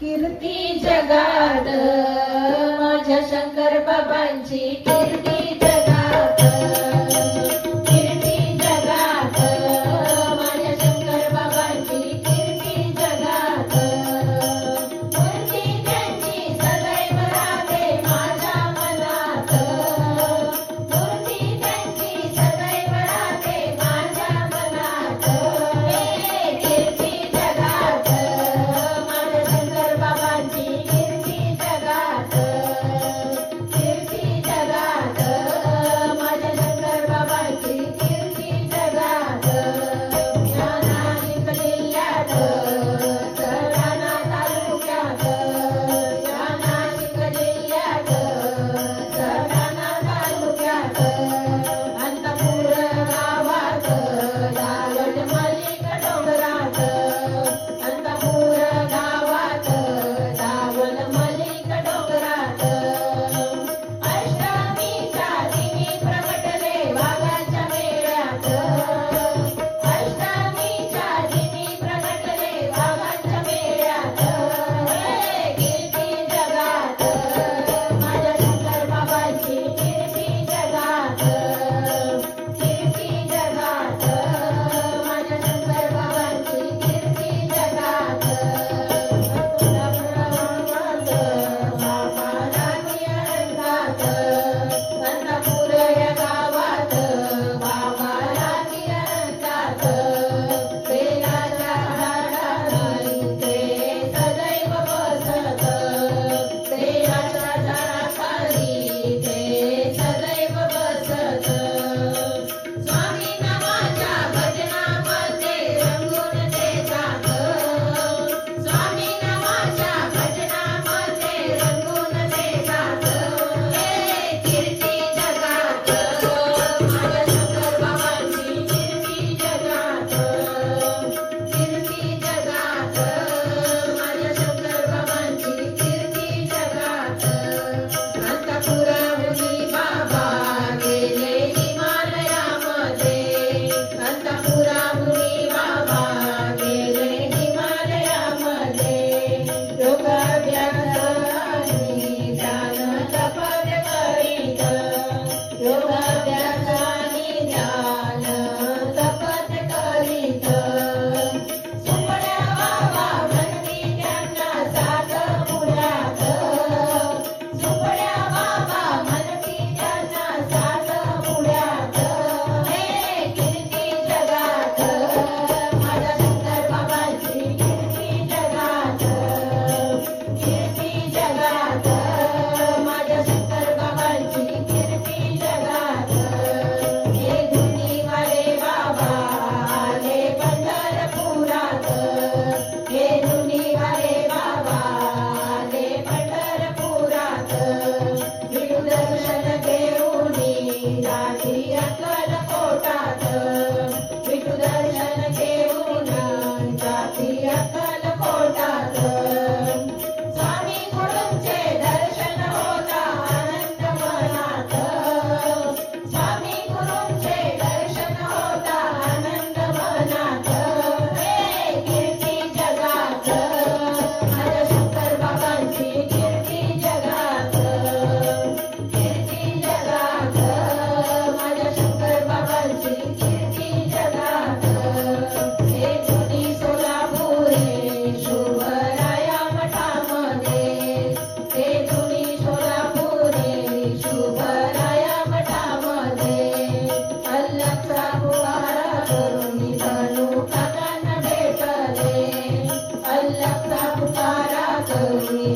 कीर्ती जगात माझ्या शंकर बाबांची कीर्ती जगात, कीर्ती जगात माझ्या शंकर बाबांची कीर्ती जगात, मूर्ती त्यांची सदैव राहते माझ्या मनात, मूर्ती त्यांची सदैव राहते माझ्या मनात, कीर्ती जगात माझ्या शंकर बाबांची कीर्ती जगात, कीर्ती जगात माझ्या शंकर बाबांची कीर्ती जगात. या नाशिक जिल्ह्यात सटाणा तालुक्यात, या नाशिक जिल्ह्यात सटाणा तालुक्यात, अंतपूर गावात दावण मलिक डोंगरात, अंतपूर गावात दावण मलिक डोंगरात, अष्टमीच्या दिनी प्रगटले वाघाच्या मेळ्यात, अष्टमीच्या दिनी प्रगटले वाघाच्या मेळ्यात, कीर्ती जगात माझ्या शंकर बाबांची कीर्ती जगात, कीर्ती जगात माझ्या शंकर बाबांची कीर्ती जगात. अंतपूर या गावात बाबा रागी अनंतात, बेलाच्या झाडाखाली ते सदैव बसत, बेलाच्या झाडाखाली ते सदैव बसत, स्वामी नामाच्या भजनामध्ये रंगून ते जात, स्वामी नामाच्या भजनामध्ये रंगून ते जात, कीर्ती जगात माझ्या शंकर बाबांची कीर्ती जगात, कीर्ती जगात माझ्या शंकर बाबांची कीर्ती जगात. अंतपुराहूनी बाबा गेले हिमालयामध्ये, अंतपुराहूनी बाबा गेले हिमालयामध्ये, योगाभ्यास आणि ध्यान तपस्या करीत, योगाभ्यास आणि ध्यान तपस्या करीत, सुपड्या बाबा म्हणती त्यांना सात मुळ्यात, सुपड्या बाबा म्हणती त्यांना सात मुळ्यात, कीर्ती जगात माझ्या शंकर बाबांची कीर्ती जगात, कीर्ती जगात माझ्या शंकर बाबांची कीर्ती जगात. हे धुनीवाले बाबा आले पंढरपुरात, हे धुनीवाले बाबा आले पंढरपुरात, विठू दर्शन घेऊनी जाती अक्कलकोटात, विठू दर्शन घेऊन जाती अक्कलकोटात, स्वामी गुरूंचे दर्शन होता आनंद मनात, स्वामी गुरूंचे दर्शन होता आनंद मनात, कीर्ती जगात माझ्या शंकर बाबांची कीर्ती जगात, कीर्ती जगात माझ्या शंकर बाबांची कीर्ती जगात. हे जुनी सोलापुरे शुभराया मठामध्ये, हे जुनी सोलापुरे शुभराया मठामध्ये, अल्लाचा पुकारा करुणी धनु काकांना भेटले, अल्लाचा पुकारा करुणी